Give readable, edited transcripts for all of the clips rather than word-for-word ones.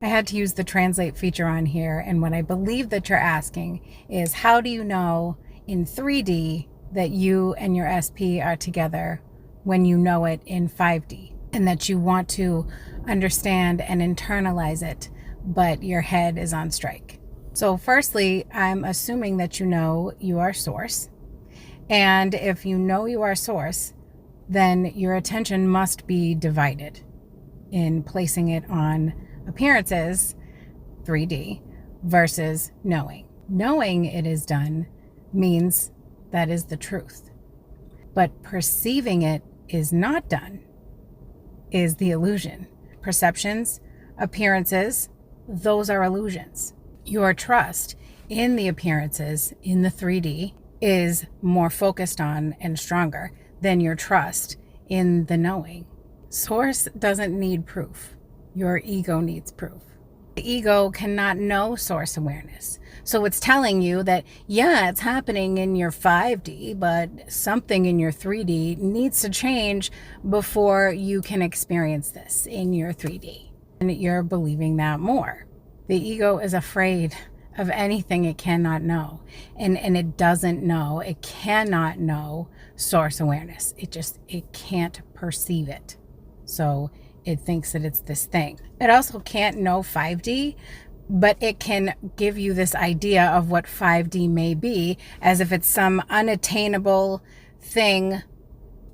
I had to use the translate feature on here, and what I believe that you're asking is, how do you know in 3D that you and your SP are together when you know it in 5D, and that you want to understand and internalize it, but your head is on strike? So firstly, I'm assuming that you know you are source. And if you know you are source, then your attention must be divided in placing it on appearances, 3D, versus knowing. Knowing it is done means that is the truth. But perceiving it is not done is the illusion. Perceptions, appearances, those are illusions. Your trust in the appearances, in the 3D, is more focused on and stronger than your trust in the knowing. Source doesn't need proof. Your ego needs proof. The ego cannot know source awareness. So it's telling you that, yeah, it's happening in your 5D, but something in your 3D needs to change before you can experience this in your 3D. And you're believing that more. The ego is afraid of anything it cannot know. And it doesn't know, it cannot know source awareness. It can't perceive it. So it thinks that it's this thing. It also can't know 5D, but it can give you this idea of what 5D may be, as if it's some unattainable thing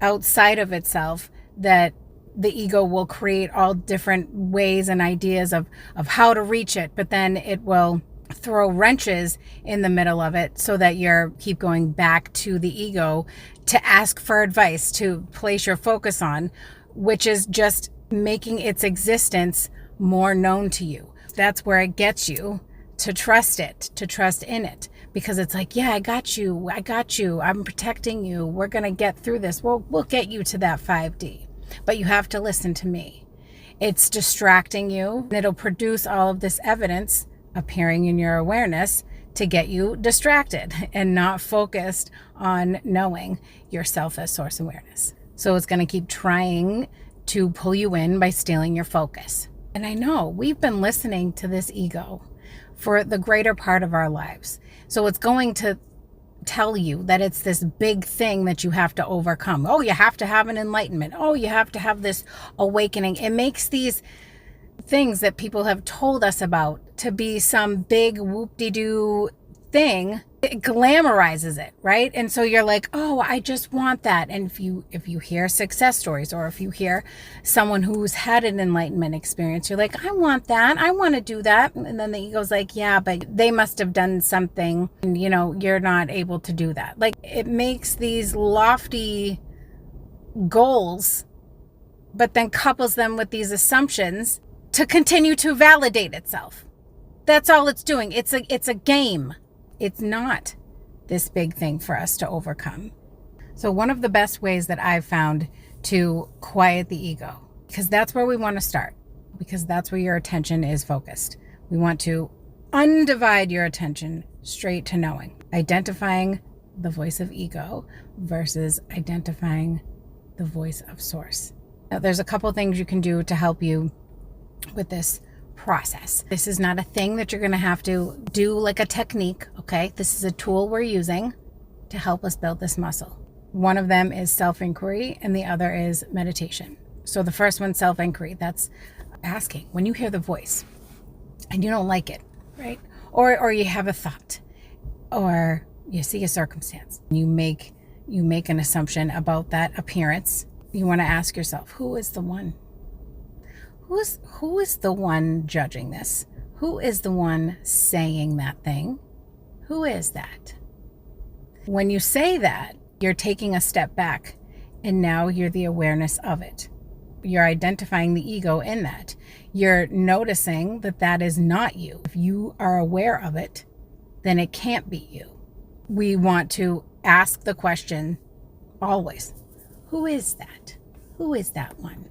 outside of itself that the ego will create all different ways and ideas of how to reach it, but then it will throw wrenches in the middle of it so that you keep going back to the ego to ask for advice, to place your focus on, which is just making its existence more known to you. That's where it gets you to trust it, to trust in it, because it's like, yeah, I got you, I'm protecting you, we're gonna get through this, we'll get you to that 5D, but you have to listen to me. It's distracting you, and it'll produce all of this evidence appearing in your awareness to get you distracted and not focused on knowing yourself as source awareness. So it's going to keep trying to pull you in by stealing your focus. And I know we've been listening to this ego for the greater part of our lives. So it's going to tell you that it's this big thing that you have to overcome. Oh, you have to have an enlightenment. Oh, you have to have this awakening. It makes these things that people have told us about to be some big whoop-de-doo thing. It glamorizes it, right? And so you're like, oh, I just want that. And if you hear success stories, or if you hear someone who's had an enlightenment experience, you're like, I want that, I want to do that. And then the ego's like, yeah, but they must have done something, and you're not able to do that. Like, it makes these lofty goals, but then couples them with these assumptions to continue to validate itself. That's all it's doing. It's a game. It's not this big thing for us to overcome. So one of the best ways that I've found to quiet the ego, because that's where we want to start, because that's where your attention is focused. We want to undivide your attention straight to knowing, identifying the voice of ego versus identifying the voice of source. Now, there's a couple things you can do to help you with this process. This is not a thing that you're going to have to do like a technique, okay? This is a tool we're using to help us build this muscle. One of them is self-inquiry, and the other is meditation. So the first one, self-inquiry, that's asking when you hear the voice and you don't like it, right? Or you have a thought, or you see a circumstance, you make an assumption about that appearance. You want to ask yourself, who is the one? Who is the one judging this? Who is the one saying that thing? Who is that? When you say that, you're taking a step back, and now you're the awareness of it. You're identifying the ego in that. You're noticing that that is not you. If you are aware of it, then it can't be you. We want to ask the question always, who is that? Who is that one?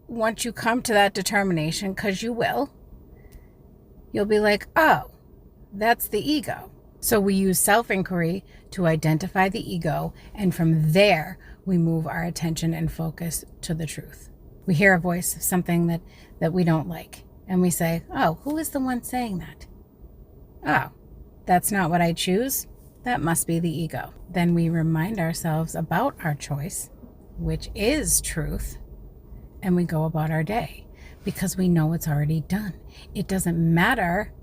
Once you come to that determination, because you will, you'll be like, oh, that's the ego. So we use self-inquiry to identify the ego, and from there, we move our attention and focus to the truth. We hear a voice, something that we don't like. And we say, oh, who is the one saying that? Oh, that's not what I choose. That must be the ego. Then we remind ourselves about our choice, which is truth, and we go about our day because we know it's already done. It doesn't matter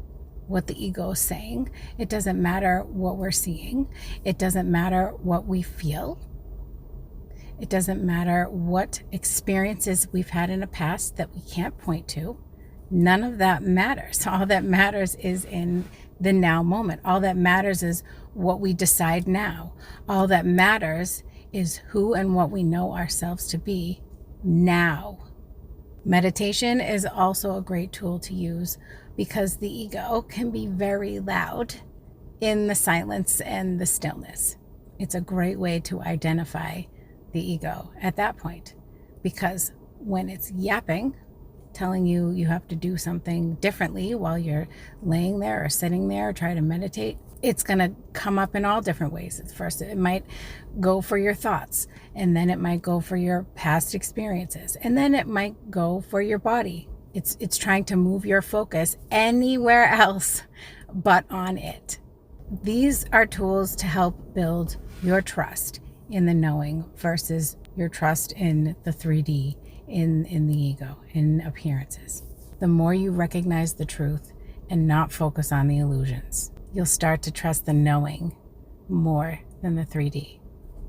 what the ego is saying. It doesn't matter what we're seeing. It doesn't matter what we feel. It doesn't matter what experiences we've had in the past that we can't point to. None of that matters. All that matters is in the now moment. All that matters is what we decide now. All that matters is who and what we know ourselves to be now. Meditation is also a great tool to use because the ego can be very loud in the silence and the stillness. It's a great way to identify the ego at that point, because when it's yapping, telling you you have to do something differently while you're laying there or sitting there or try to meditate, it's going to come up in all different ways. At first, it might go for your thoughts, and then it might go for your past experiences, and then it might go for your body. It's trying to move your focus anywhere else but on it. These are tools to help build your trust in the knowing versus your trust in the 3D, in the ego, in appearances. The more you recognize the truth and not focus on the illusions, you'll start to trust the knowing more than the 3D.